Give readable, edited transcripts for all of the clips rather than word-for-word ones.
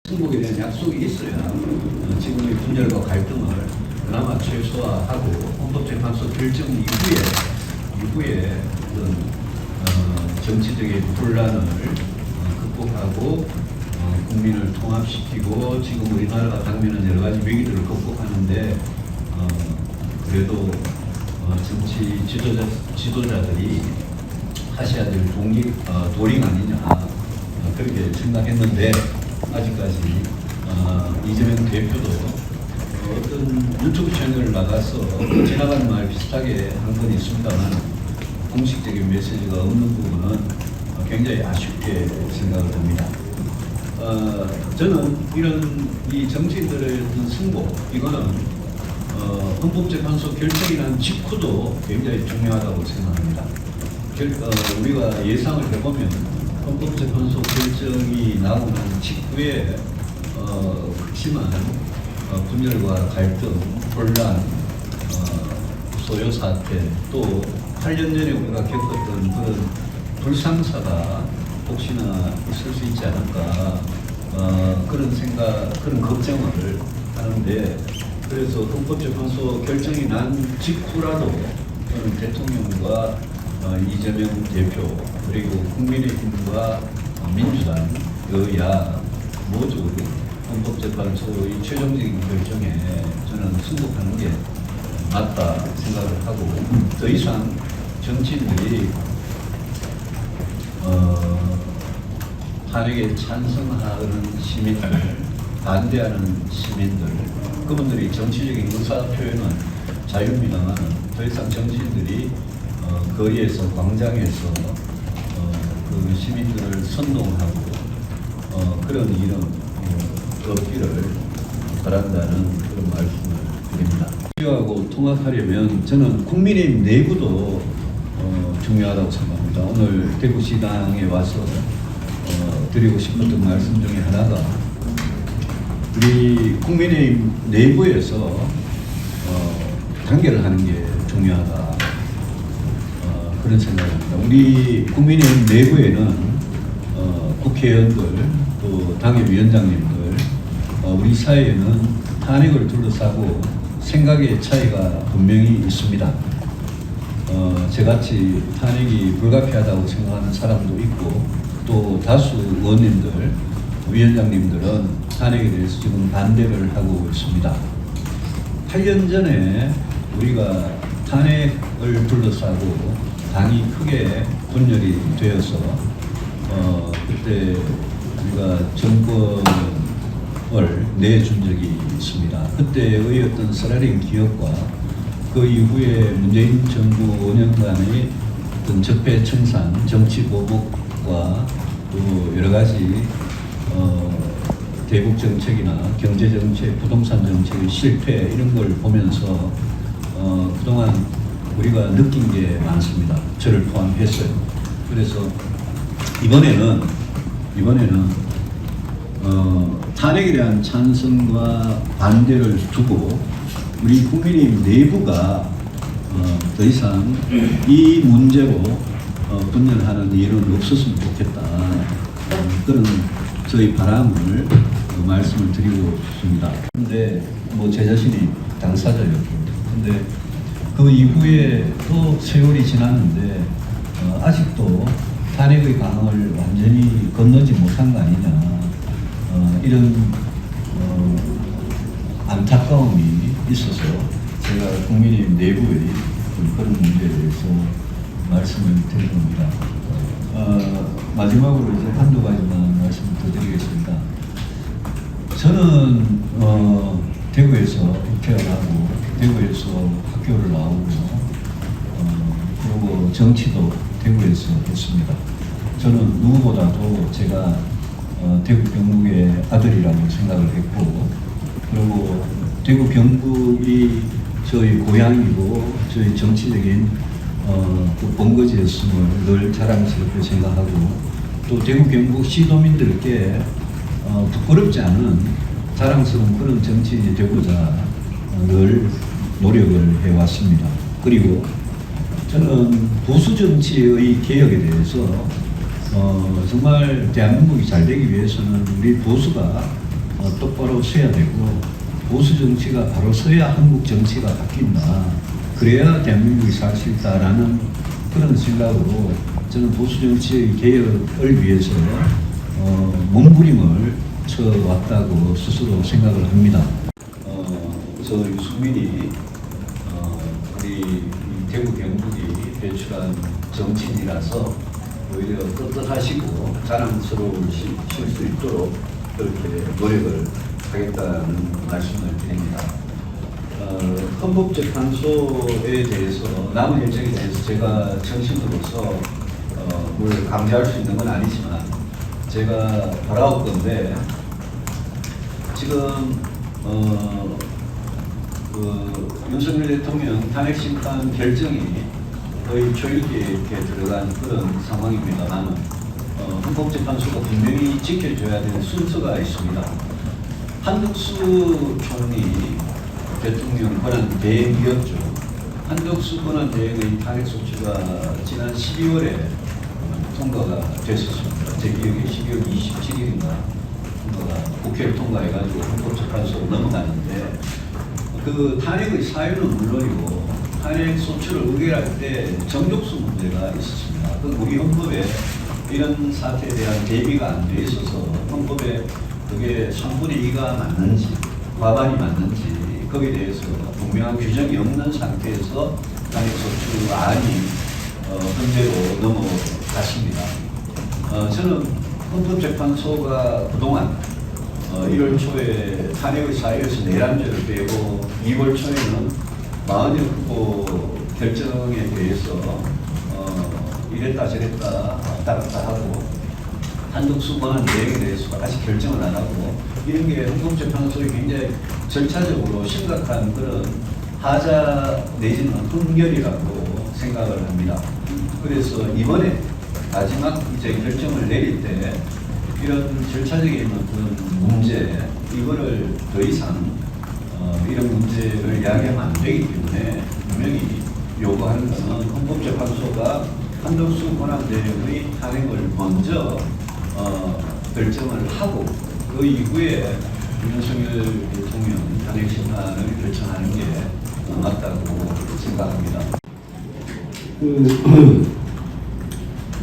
승복에 대한 약속이 있어야 지금의 분열과 갈등을 그나마 최소화하고 헌법재판소 결정 이후에 어떤 정치적인 혼란을 극복하고 국민을 통합시키고 지금 우리나라가 당면한 여러 가지 위기들을 극복하는데 그래도 정치 지도자들이 하셔야 될 도링 아니냐 그렇게 생각했는데 아직까지 이재명 대표도 어떤 유튜브 채널을 나가서 지나가는 말 비슷하게 한 건 있습니다만 공식적인 메시지가 없는 부분은 굉장히 아쉽게 생각을 합니다. 저는 이런 이 정치인들의 어떤 승복 이거는 헌법재판소 결정이 난 직후도 굉장히 중요하다고 생각합니다. 우리가 예상을 해보면 헌법재판소 결정이 나오고 난 직후에 극심한 분열과 갈등, 혼란, 소요 사태, 또 8년 전에 우리가 겪었던 그런 불상사가 혹시나 있을 수 있지 않을까 그런 생각, 그런 걱정을 하는데 그래서 헌법재판소 결정이 난 직후라도 저는 대통령과 이재명 대표 그리고 국민의힘과 민주당, 여야 모두 헌법재판소의 최종적인 결정에 저는 승복하는 게 맞다 생각을 하고 더 이상 정치인들이 탄핵에 찬성하는 시민들, 반대하는 시민들 그분들이 정치적인 의사표현은 자유입니다만 더 이상 정치인들이 거리에서 광장에서 그 시민들을 선동하고 그런 일은 없기를 바란다는 그런 말씀을 드립니다. 하고 통합하려면 저는 국민의힘 내부도 중요하다고 생각합니다. 오늘 대구시당에 와서 드리고 싶었던 말씀 중에 하나가 우리 국민의힘 내부에서 단결을 하는 게 중요하다. 그런 생각입니다. 우리 국민의힘 내부에는 국회의원들 또 당협위원장님들 우리 사회에는 탄핵을 둘러싸고 생각의 차이가 분명히 있습니다. 저같이 탄핵이 불가피하다고 생각하는 사람도 있고 또 다수 의원님들, 위원장님들은 탄핵에 대해서 지금 반대를 하고 있습니다. 8년 전에 우리가 탄핵을 둘러싸고 당이 크게 분열이 되어서 그때 우리가 정권을 내준 적이 있습니다. 그때의 어떤 스라링 기업과 그 이후에 문재인 정부 5년간의 어떤 적폐청산, 정치 보복과 또 여러 가지 대북 정책이나 경제 정책, 부동산 정책의 실패 이런 걸 보면서 그동안 우리가 느낀 게 많습니다. 저를 포함했어요. 그래서 이번에는 탄핵에 대한 찬성과 반대를 두고 우리 국민의힘 내부가 더 이상 이 문제로 분열하는 일은 없었으면 좋겠다. 그런 저희 바람을 말씀을 드리고 싶습니다. 근데 뭐 제 자신이 당사자였고, 근데 그 이후에 또 세월이 지났는데 아직도 탄핵의 강을 완전히 건너지 못한 거 아니냐 이런 안타까움이 있어서 제가 국민의힘 내부의 그런 문제에 대해서 말씀을 드린 겁니다. 마지막으로 이제 한두 가지만 말씀을 더 드리겠습니다. 저는 대구에서 태어나고 대구에서 학교를 나오고요. 그리고 정치도 대구에서 했습니다. 저는 누구보다도 제가 대구 경북의 아들이라고 생각을 했고 그리고 대구 경북이 저희 고향이고 저희 정치적인 그 본거지였음을 늘 자랑스럽게 생각하고 또 대구 경북 시도민들께 부끄럽지 않은 자랑스러운 그런 정치인이 되고자 늘 노력을 해왔습니다. 그리고 저는 보수 정치의 개혁에 대해서 정말 대한민국이 잘 되기 위해서는 우리 보수가 똑바로 서야 되고 보수 정치가 바로 서야 한국 정치가 바뀐다. 그래야 대한민국이 살 수 있다라는 그런 생각으로 저는 보수 정치의 개혁을 위해서 몸부림을 쳐왔다고 스스로 생각을 합니다. 저 유승민이 우리 대구 경북이 배출한 정치인이라서 오히려 떳떳하시고 자랑스러우실 수 있도록 그렇게 노력을 하겠다는 말씀을 드립니다. 헌법재판소에 대해서 남은 일정에 대해서 제가 정신으로서 뭘 강제할 수 있는 건 아니지만 제가 바라올 건데 지금 윤석열 대통령 탄핵 심판 결정이 거의 초일기에 이렇게 들어간 그런 상황입니다만 헌법재판소가 분명히 지켜줘야 되는 순서가 있습니다. 한덕수 총리 대통령 권한 대행이었죠. 한덕수 권한 대행의 탄핵 소추가 지난 12월에 통과가 됐었습니다. 제 기억에 12월 27일인가 통과가 국회를 통과해가지고 헌법재판소로 넘어갔는데 그 탄핵의 사유는 물론이고 탄핵 소추를 의결할 때 정족수 문제가 있었습니다. 그 우리 헌법에 이런 사태에 대한 대비가 안 돼 있어서 헌법에 그게 3분의 2가 맞는지 과반이 맞는지 거기에 대해서 분명한 규정이 없는 상태에서 탄핵 소추 안이 헌재로 넘어갔습니다. 저는 헌법재판소가 그동안 1월 초에 탄핵의 사유에서 내란죄를 빼고 2월 초에는 마흔일 후보 결정에 대해서 이랬다 저랬다 왔다 갔다 하고 한덕수 권한 대행에 대해서 아직 결정을 안 하고 이런 게 헌법재판소에 굉장히 절차적으로 심각한 그런 하자 내지는 흠결이라고 생각을 합니다. 그래서 이번에 마지막 이제 결정을 내릴 때 이런 절차적인 어떤 문제 이거를 더 이상 이런 문제를 이야기하면 안 되기 때문에 분명히 요구하는 것은 헌법재판소가 한덕수 권한대행의 탄핵을 먼저 결정을 하고 그 이후에 윤석열 대통령 탄핵 심판을 결정하는 게 맞다고 생각합니다.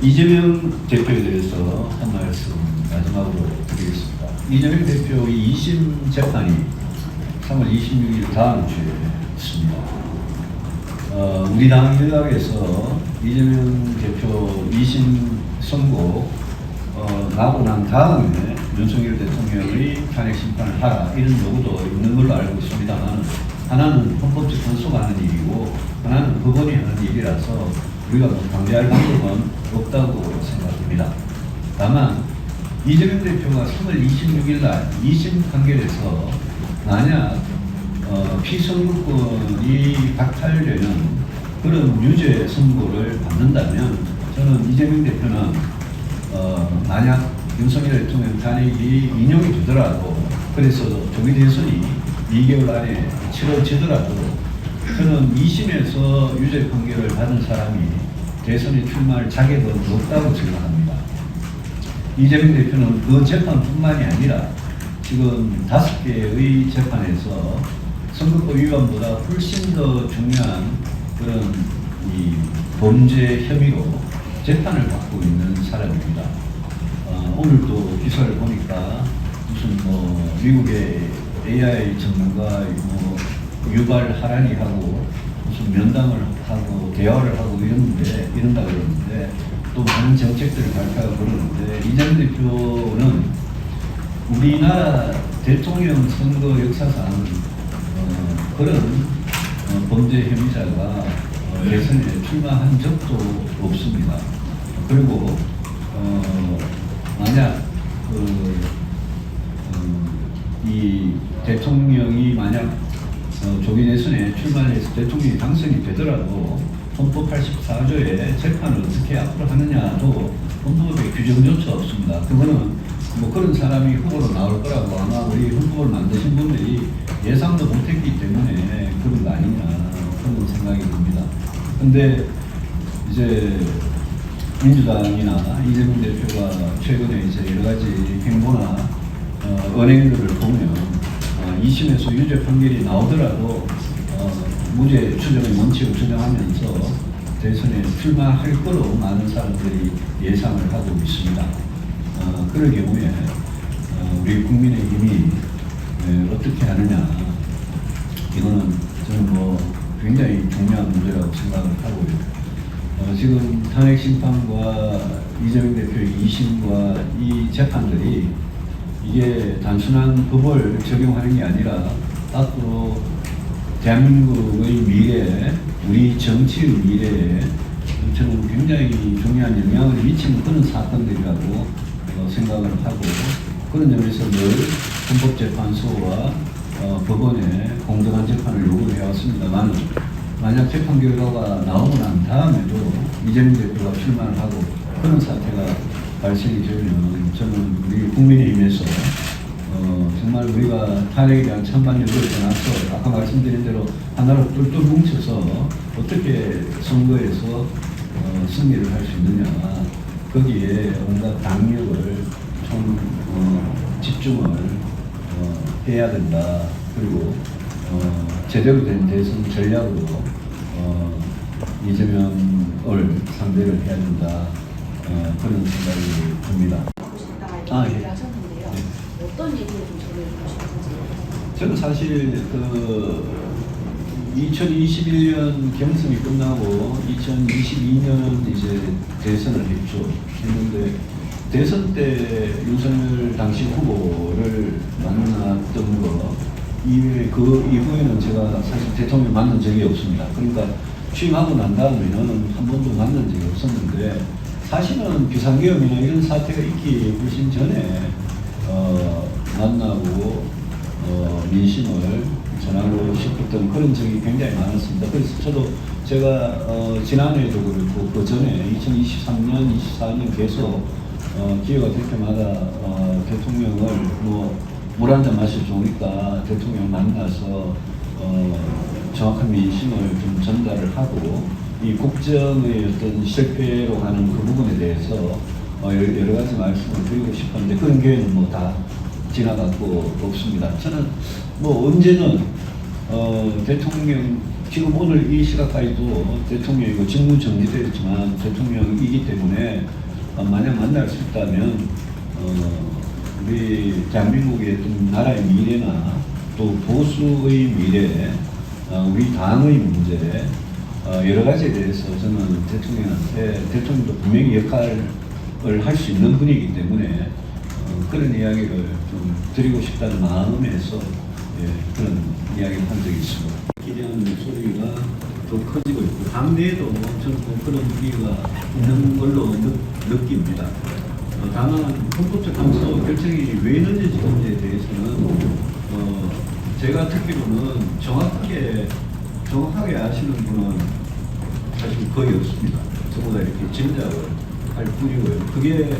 이재명 대표에 대해서 한 말씀 마지막으로 드리겠습니다. 이재명 대표의 2심 재판이 3월 26일 다음 주에 있습니다. 우리 당 일각에서 이재명 대표 2심 선고 나고 난 다음에 윤석열 대통령의 탄핵 심판을 하라 이런 요구도 있는 걸로 알고 있습니다만 하나는 헌법재판소가 하는 일이고 하나는 법원이 하는 일이라서 우리가 강제할 방법은 없다고 생각합니다. 다만 이재명 대표가 3월 26일 날 2심 판결에서 만약 피선거권이 박탈되는 그런 유죄 선고를 받는다면 저는 이재명 대표는 만약 윤석열 대통령 탄핵이 인용이 되더라도 그래서 조기 대선이 2개월 안에 치러지더라도 저는 2심에서 유죄 판결을 받은 사람이 대선에 출마할 자격은 없다고 생각합니다. 이재명 대표는 그 재판뿐만이 아니라 지금 5개의 재판에서 선거법 위반보다 훨씬 더 중요한 그런 이 범죄 혐의로 재판을 받고 있는 사람입니다. 오늘도 기사를 보니까 무슨 미국의 AI 전문가 유발 하라니 하고 무슨 면담을 하고 대화를 하고 이런다 그러는데 또 많은 정책들을 발표하고 그러는데 이재명 대표는 우리나라 대통령 선거 역사상 그런 범죄 혐의자가 대선에 출마한 적도 없습니다. 그리고 만약 이 대통령이 만약 조기 대선에 출마를 해서 대통령이 당선이 되더라도 헌법 84조의 재판을 어떻게 앞으로 하느냐도 헌법에 규정조차 없습니다. 그거는 그런 사람이 후보로 나올 거라고 아마 우리 헌법을 만드신 분들이 예상도 못했기 때문에 그런 거 아니냐 그런 생각이 듭니다. 근데 이제 민주당이나 이재명 대표가 최근에 이제 여러 가지 행보나 은행들을 보면 2심에서 유죄 판결이 나오더라도 무죄 추정의 원칙을 주장하면서 대선에 출마할 거로 많은 사람들이 예상을 하고 있습니다. 그럴 경우에 우리 국민의힘이 어떻게 하느냐, 이거는 저는 굉장히 중요한 문제라고 생각을 하고요. 지금 탄핵심판과 이재명 대표의 2심과 이 재판들이 이게 단순한 법을 적용하는 게 아니라 앞으로 대한민국의 미래, 우리 정치의 미래에 저는 굉장히 중요한 영향을 미치는 그런 사건들이라고 생각을 하고, 그런 점에서 늘 헌법재판소와 법원에 공정한 재판을 요구를 해왔습니다만, 만약 재판 결과가 나오고 난 다음에도 이재명 대표가 출마를 하고 그런 사태가 발생이 되면 저는 우리 국민의힘에서 정말 우리가 탄핵에 대한 찬반 여부를 떠나서 아까 말씀드린 대로 하나로 똘똘 뭉쳐서 어떻게 선거에서 승리를 할 수 있느냐, 거기에 온갖 당력을 좀 집중을 해야 된다. 그리고 제대로 된 대선 전략으로 이재명을 상대를 해야 된다. 그런 생각이 듭니다. 얘기를 하셨는데요. 네. 어떤 얘기를 좀 전해주고 싶은지. 저는 사실 2021년 경선이 끝나고 2022년 이제 대선을 했는데 대선 때 윤석열 당시 후보를 만났던 거 이외에 그 이후에는 제가 사실 대통령 만난 적이 없습니다. 그러니까 취임하고 난 다음에는 한 번도 만난 적이 없었는데, 사실은 비상계엄이나 이런 사태가 있기 훨씬 전에 만나고 민심을 전하고 싶었던 그런 적이 굉장히 많았습니다. 그래서 저도 제가 지난해에도 그렇고 그 전에 2023년, 24년 계속 기회가 될 때마다 대통령을 물 한 잔 마셔 좋으니까 대통령을 만나서 정확한 민심을 좀 전달을 하고, 이 국정의 어떤 실패로 가는 그 부분에 대해서 여러 가지 말씀을 드리고 싶었는데 그런 기회는 다 지나갔고 없습니다. 저는 언제는 대통령, 지금 오늘 이 시각까지도 대통령이고 직무 정지되었지만 대통령이기 때문에 만약 만날 수 있다면 우리 대한민국의 어떤 나라의 미래나 또 보수의 미래, 우리 당의 문제, 여러 가지에 대해서 저는 대통령도 분명히 역할을 할 수 있는 분이기 때문에 그런 이야기를 좀 드리고 싶다는 마음에서 그런 이야기를 한 적이 있습니다. 기대하는 목소리가 더 커지고 있고 당내에도 저는 그런 분위기가 있는 걸로 느낍니다. 다만 헌법재판소 결정이 왜 늦어지는지에 대해서는 제가 듣기로는 정확하게 아시는 분은 사실 거의 없습니다. 저보다 이렇게 짐작을 할 뿐이고요. 그게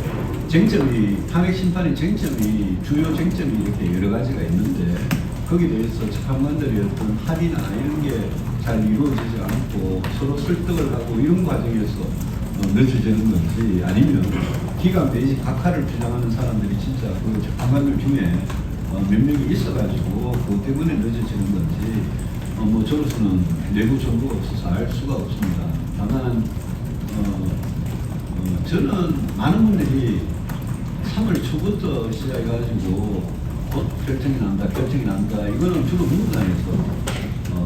쟁점이, 탄핵 심판의 쟁점이, 주요 쟁점이 이렇게 여러 가지가 있는데 거기에 대해서 재판관들의 어떤 합의나 이런 게 잘 이루어지지 않고 서로 설득을 하고 이런 과정에서 늦어지는 건지, 아니면 기각 내지 각하를 주장하는 사람들이 진짜 그 재판관들 중에 몇 명이 있어가지고 그것 때문에 늦어지는 건지 저로서는 내부 정보가 없어서 알 수가 없습니다. 다만 저는 많은 분들이 3월 초부터 시작해가지고 결정이 난다 이거는 주로 민주당에서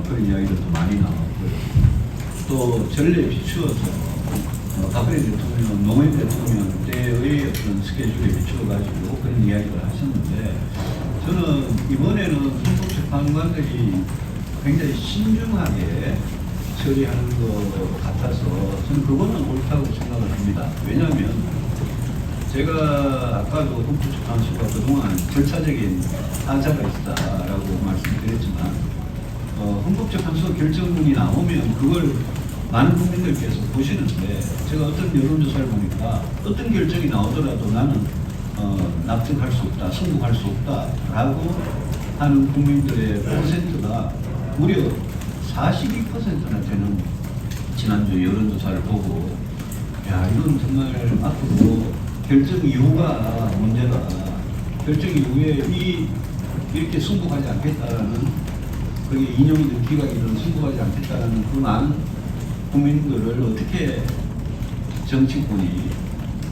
그런 이야기들도 많이 나왔고요. 또 전례에 비추어서 박근혜 대통령, 노무현 대통령 때의 어떤 스케줄에 비추어가지고 그런 이야기를 하셨는데, 저는 이번에는 헌법재판관들이 굉장히 신중하게 처리하는 것 같아서 저는 그거는 옳다고 생각을 합니다. 왜냐하면 제가 아까도 헌법재판소가 그동안 절차적인 하자가 있다라고 말씀드렸지만 헌법재판소 결정문이 나오면 그걸 많은 국민들께서 보시는데, 제가 어떤 여론조사를 보니까 어떤 결정이 나오더라도 나는 납득할 수 없다, 승복할 수 없다라고 하는 국민들의 퍼센트가 무려 42%나 되는 지난주 여론조사를 보고, 이건 정말 앞으로 결정 이후가 문제다, 결정 이후에 이렇게 승복하지 않겠다라는 그게 인용이든 기각이든 승복하지 않겠다라는 그 많은 국민들을 어떻게 정치권이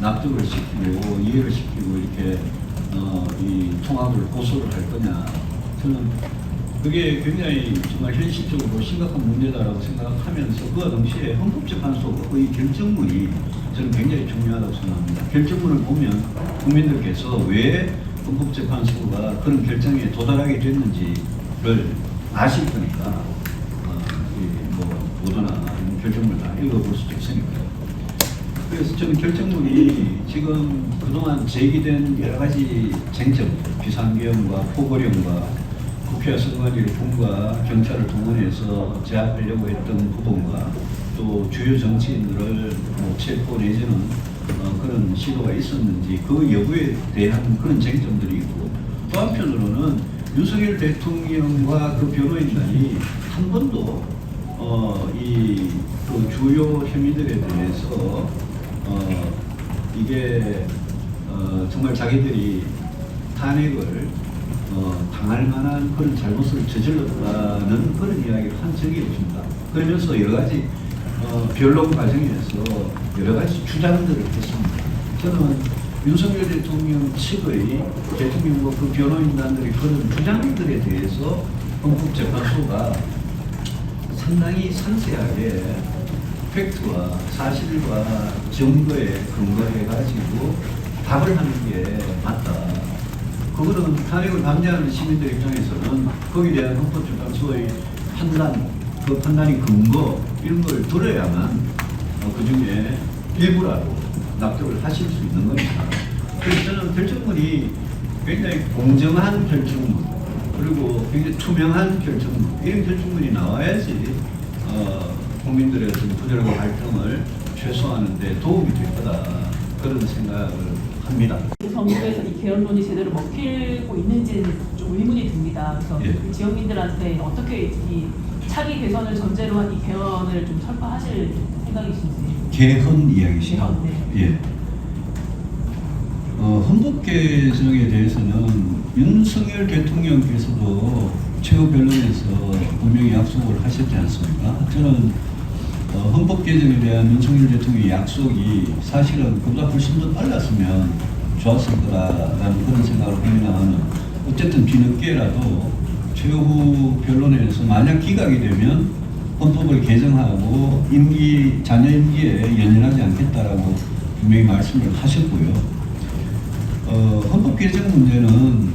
납득을 시키고 이해를 시키고 이렇게 이 통합을 고소를 할 거냐. 저는 그게 굉장히 정말 현실적으로 심각한 문제다라고 생각하면서 그와 동시에 헌법재판소의 결정문이 저는 굉장히 중요하다고 생각합니다. 결정문을 보면 국민들께서 왜 헌법재판소가 그런 결정에 도달하게 됐는지를 아실 거니까 보도나 결정문을 다 읽어볼 수도 있으니까요. 그래서 저는 결정문이 지금 그동안 제기된 여러 가지 쟁점, 비상계엄과 포고령과 국회와 선관위를 군과 경찰을 동원해서 제압하려고 했던 부분과 또 주요 정치인들을 체포 내지는 그런 시도가 있었는지 그 여부에 대한 그런 쟁점들이 있고, 또 한편으로는 윤석열 대통령과 그 변호인단이 한 번도 그 주요 혐의들에 대해서 이게 정말 자기들이 탄핵을 당할 만한 그런 잘못을 저질렀다는 그런 이야기를 한 적이 없습니다. 그러면서 여러 가지 변론 과정에서 여러 가지 주장들을 했습니다. 저는 윤석열 대통령 측의 대통령과 그 변호인단들이 그런 주장들에 대해서 헌법재판소가 상당히 상세하게 팩트와 사실과 증거에 근거해가지고 답을 하는 게 맞다. 그거는 탄핵을 반대하는 시민들 입장에서는 거기에 대한 헌법재판소의 판단, 그 판단이 근거 이런 걸 들어야만 그 중에 일부라도 납득을 하실 수 있는 겁니다. 그래서 저는 결정문이 굉장히 공정한 결정문, 그리고 굉장히 투명한 결정문, 이런 결정문이 나와야지 국민들의 어떤 분열과 갈등을 최소화하는 데 도움이 될 거다, 그런 생각을 합니다. 정부에서 이 개헌론이 제대로 먹히고 있는지는 좀 의문이 듭니다. 그래서 예. 지역민들한테 어떻게 이 차기 개선을 전제로 한 이 개헌을 좀 설파하실 생각이신지. 개헌 이야기시죠? 개헌, 네. 예. 헌법 개정에 대해서는 윤석열 대통령께서도 최후 변론에서 분명히 약속을 하셨지 않습니까? 저는 헌법 개정에 대한 윤석열 대통령의 약속이 사실은 그보다 훨씬 더 빨랐으면 좋았을 거다라는 그런 생각을 합니다만, 어쨌든 뒤늦게라도 최후 변론에서 만약 기각이 되면 헌법을 개정하고 자녀 임기에 연연하지 않겠다라고 분명히 말씀을 하셨고요. 헌법 개정 문제는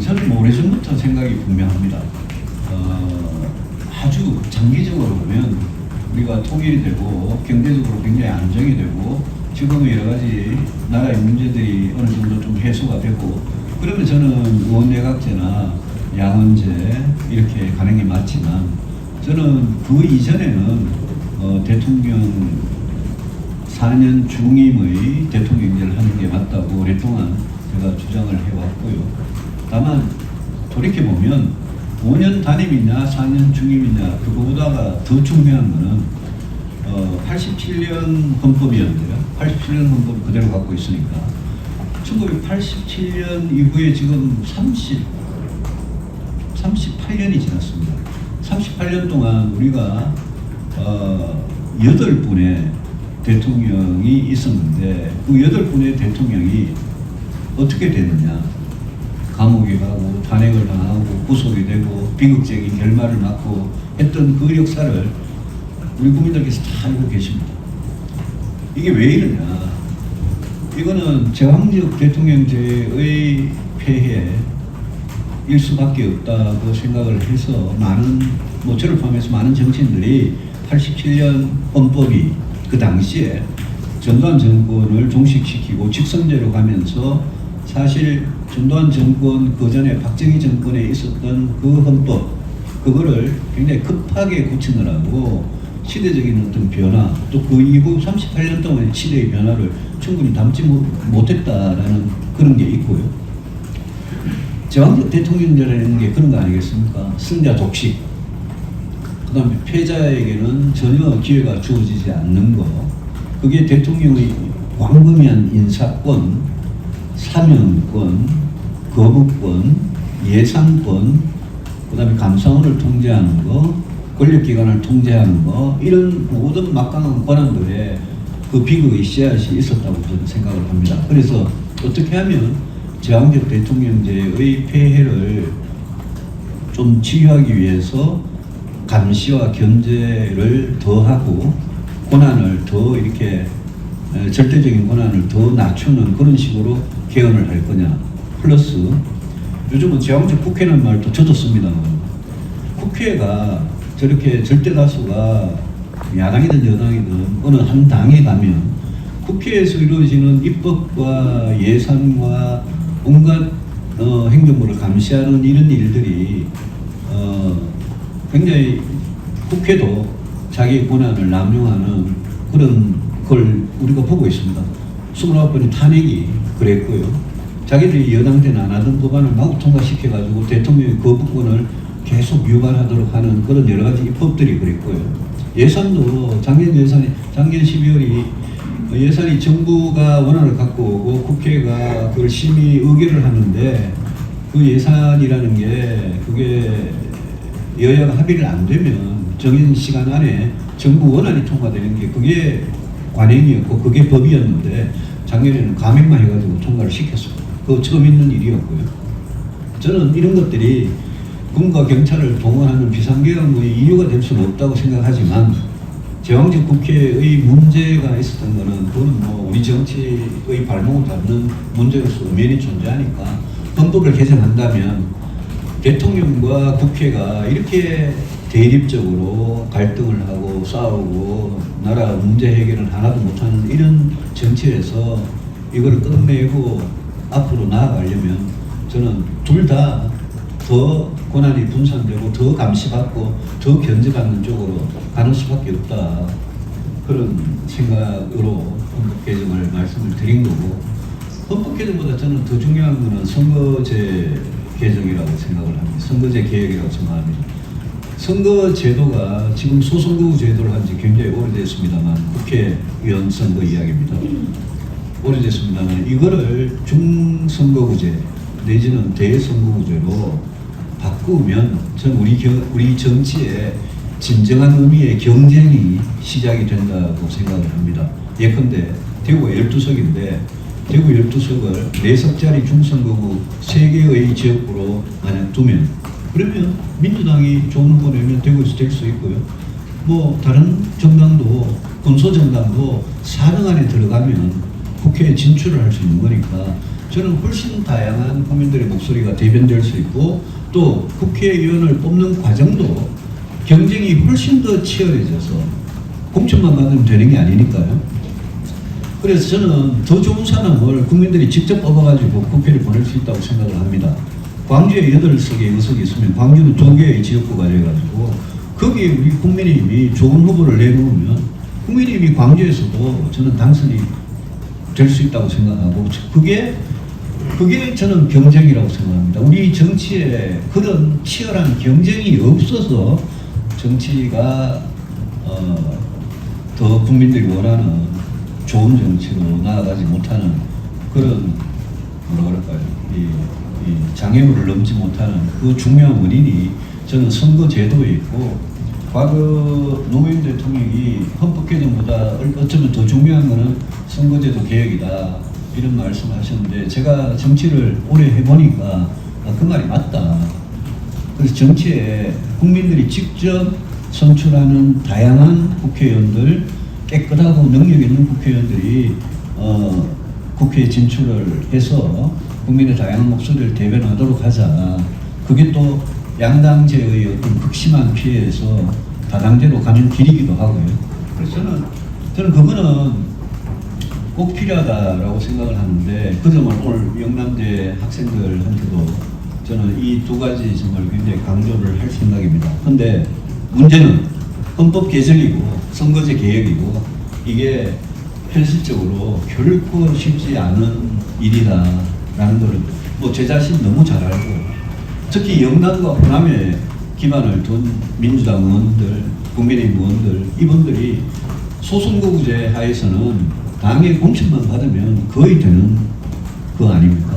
저는 오래전부터 생각이 분명합니다. 아주 장기적으로 보면 우리가 통일이 되고 경제적으로 굉장히 안정이 되고 지금의 여러 가지 나라의 문제들이 어느 정도 좀 해소가 되고 그러면 저는 의원내각제나 양원제 이렇게 가는 게 맞지만, 저는 그 이전에는 대통령 4년 중임의 대통령제를 하는 게 맞다고 오랫동안 제가 주장을 해왔고요. 다만 돌이켜보면 5년 단임이냐 4년 중임이냐 그거보다가 더 중요한 거는 87년 헌법이었는데요. 87년 헌법을 그대로 갖고 있으니까 1987년 이후에 지금 38년이 지났습니다. 38년 동안 우리가 8분의 대통령이 있었는데 그 8분의 대통령이 어떻게 됐느냐. 감옥에 가고 탄핵을 당하고 구속이 되고 비극적인 결말을 맞고 했던 그 역사를 우리 국민들께서 다 알고 계십니다. 이게 왜 이러냐. 이거는 제왕적 대통령제의 폐해일 수밖에 없다고 생각을 해서 많은, 저를 포함해서 많은 정치인들이 87년 헌법이 그 당시에 전두환 정권을 종식시키고 직선제로 가면서 사실 전두환 정권 그 전에 박정희 정권에 있었던 그 헌법, 그거를 굉장히 급하게 고치느라고 시대적인 어떤 변화, 또 그 이후 38년 동안의 시대의 변화를 충분히 담지 못했다라는 그런 게 있고요. 제왕적 대통령제라는 게 그런 거 아니겠습니까? 승자 독식. 그 다음에 패자에게는 전혀 기회가 주어지지 않는 거. 그게 대통령의 광범위한 인사권, 사면권, 거부권, 예산권, 그다음에 감사원을 통제하는 거, 권력기관을 통제하는 거, 이런 모든 막강한 권한들에 그 비극의 씨앗이 있었다고 저는 생각을 합니다. 그래서 어떻게 하면 제왕적 대통령제의 폐해를 좀 치유하기 위해서 감시와 견제를 더하고 권한을 더 이렇게 절대적인 권한을 더 낮추는 그런 식으로 개헌을 할 거냐. 플러스 요즘은 제왕적 국회라는 말도 저도 씁니다만 국회가 저렇게 절대 다수가 야당이든 여당이든 어느 한 당에 가면 국회에서 이루어지는 입법과 예산과 온갖 행정부를 감시하는 이런 일들이 굉장히 국회도 자기의 권한을 남용하는 그런 걸 우리가 보고 있습니다. 29번의 탄핵이 그랬고요. 자기들이 여당 때는 안 하던 법안을 마구 통과시켜가지고 대통령의 거부권을 계속 유발하도록 하는 그런 여러 가지 입법들이 그랬고요. 예산도 작년 12월이 예산이 정부가 원안을 갖고 오고 국회가 그걸 심의 의결을 하는데 그 예산이라는 게 그게 여야가 합의를 안 되면 정해진 시간 안에 정부 원안이 통과되는 게 그게 관행이었고 그게 법이었는데 작년에는 감액만 해가지고 통과를 시켰습니다. 그거 처음 있는 일이었고요. 저는 이런 것들이 군과 경찰을 동원하는 비상계엄의 이유가 될 수는 없다고 생각하지만 제왕적 국회의 문제가 있었던 거는 그거는 뭐 우리 정치의 발목을 잡는 문제로서 엄연히 존재하니까 헌법을 개정한다면 대통령과 국회가 이렇게 대립적으로 갈등을 하고 싸우고 나라 문제 해결을 하나도 못하는 이런 정치에서 이걸 끝내고 앞으로 나아가려면 저는 둘 다 더 권한이 분산되고 더 감시받고 더 견제받는 쪽으로 가는 수밖에 없다. 그런 생각으로 헌법 개정을 말씀을 드린 거고 헌법 개정보다 저는 더 중요한 거는 선거제 개정이라고 생각을 합니다. 선거제 개혁이라고 생각합니다. 선거제도가 지금 소선거구 제도를 한 지 굉장히 오래됐습니다만 국회의원 선거 이야기입니다. 오래됐습니다만 이거를 중선거구제 내지는 대선거구제로 바꾸면 전 우리 정치에 진정한 의미의 경쟁이 시작이 된다고 생각을 합니다. 예컨대 대구가 12석인데 대구 12석을 4석짜리 중선거구 3개의 지역구로 만약 두면 그러면 민주당이 좋은 후보 내면 대구에서 될 수 있고요. 뭐 다른 정당도 군소정당도 4등 안에 들어가면 국회에 진출을 할 수 있는 거니까 저는 훨씬 다양한 국민들의 목소리가 대변될 수 있고 또 국회의원을 뽑는 과정도 경쟁이 훨씬 더 치열해져서 공천만 받으면 되는 게 아니니까요. 그래서 저는 더 좋은 사람을 국민들이 직접 뽑아가지고 국회를 보낼 수 있다고 생각을 합니다. 광주에 8석의 의석이 있으면 광주는 2개의 지역구가 돼가지고 거기에 우리 국민의힘이 좋은 후보를 내놓으면 국민의힘이 광주에서도 저는 당선이 될 수 있다고 생각하고 그게 저는 경쟁이라고 생각합니다. 우리 정치에 그런 치열한 경쟁이 없어서 정치가 더 국민들이 원하는 좋은 정치로 나아가지 못하는 그런 뭐라 그럴까요? 이 장애물을 넘지 못하는 그 중요한 원인이 저는 선거 제도에 있고 과거 노무현 대통령이 헌법 개정보다 어쩌면 더 중요한 거는 선거제도 개혁이다 이런 말씀하셨는데 제가 정치를 오래 해보니까 그 말이 맞다. 그래서 정치에 국민들이 직접 선출하는 다양한 국회의원들 깨끗하고 능력 있는 국회의원들이 국회에 진출을 해서 국민의 다양한 목소리를 대변하도록 하자. 그게 또 양당제의 어떤 극심한 피해에서 다당제로 가는 길이기도 하고요. 그래서 저는 그거는 꼭 필요하다라고 생각을 하는데 그 점을 오늘 영남대 학생들한테도 저는 이 두 가지 점을 굉장히 강조를 할 생각입니다. 그런데 문제는 헌법 개정이고 선거제 개혁이고 이게 현실적으로 결코 쉽지 않은 일이다라는 걸 뭐 제 자신 너무 잘 알고 특히 영남과 호남에 기반을 둔 민주당 의원들, 국민의힘 의원들 이분들이 소선거구제 하에서는 당의 공천만 받으면 거의 되는 거 아닙니까?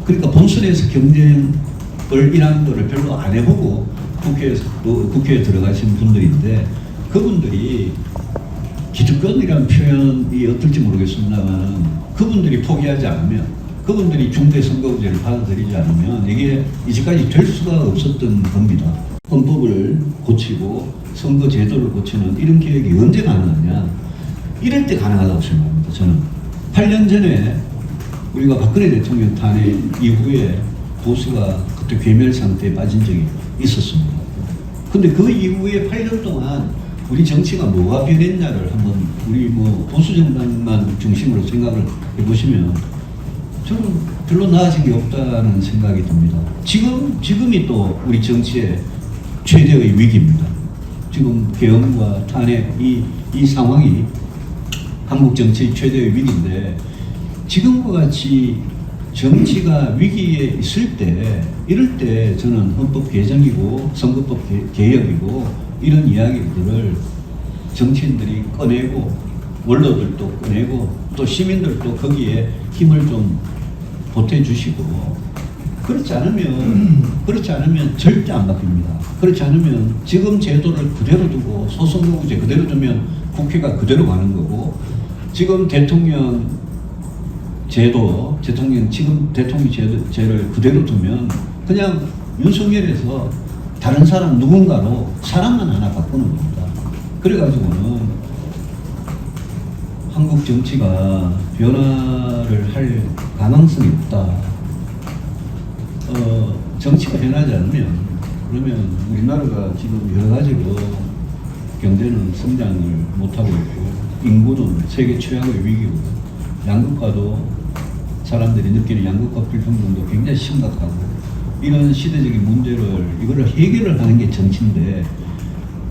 그러니까 본선에서 경쟁을 이런 거를 별로 안 해보고 국회에 들어가신 분들인데 그분들이 기득권이라는 표현이 어떨지 모르겠습니다만 그분들이 포기하지 않으면 그분들이 중대선거구제를 받아들이지 않으면 이게 이제까지 될 수가 없었던 겁니다. 헌법을 고치고 선거제도를 고치는 이런 계획이 언제 가능하냐? 이럴 때 가능하다고 생각합니다. 저는 8년 전에 우리가 박근혜 대통령 탄핵 이후에 보수가 그때 괴멸 상태에 빠진 적이 있었습니다. 근데 그 이후에 8년 동안 우리 정치가 뭐가 변했냐를 한번 우리 뭐 보수 정당만 중심으로 생각을 해보시면 저는 별로 나아진 게 없다는 생각이 듭니다. 지금이 또 우리 정치의 최대의 위기입니다. 지금 계엄과 탄핵 이 상황이 한국 정치의 최대의 위기인데 지금과 같이 정치가 위기에 있을 때 이럴 때 저는 헌법 개정이고 선거법 개혁이고 이런 이야기들을 정치인들이 꺼내고 원로들도 꺼내고 또 시민들도 거기에 힘을 좀 보태주시고 그렇지 않으면 절대 안 바뀝니다. 그렇지 않으면 지금 제도를 그대로 두고 소선거구제 그대로 두면 국회가 그대로 가는 거고 지금 대통령 제도제를 그대로 두면 그냥 윤석열에서 다른 사람 누군가로 사람만 하나 바꾸는 겁니다. 그래가지고는 한국 정치가 변화를 할 가능성이 없다. 정치가 변하지 않으면 그러면 우리나라가 지금 여러 가지로 경제는 성장을 못하고 있고 인구는 세계 최악의 위기고 양극화도 사람들이 느끼는 양극화 불평등도 굉장히 심각하고 이런 시대적인 문제를 이거를 해결을 하는 게 정치인데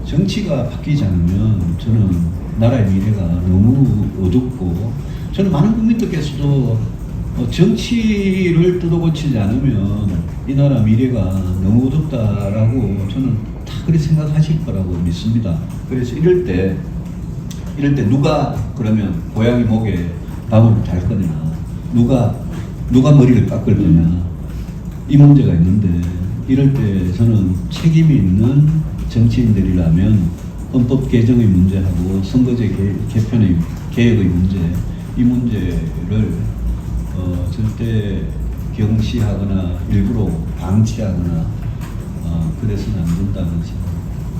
정치가 바뀌지 않으면 저는 나라의 미래가 너무 어둡고 저는 많은 국민들께서도 정치를 뜯어고치지 않으면 이 나라 미래가 너무 어둡다라고 저는 다 그렇게 생각하실 거라고 믿습니다. 그래서 이럴 때 누가 그러면 고양이 목에 방울을 달 거냐 누가 머리를 깎을 거냐 이 문제가 있는데 이럴 때 저는 책임이 있는 정치인들이라면 헌법 개정의 문제하고 선거제 개편의 개혁의 문제 이 문제를 절대 경시하거나 일부러 방치하거나 그래서는 안 된다는 생각.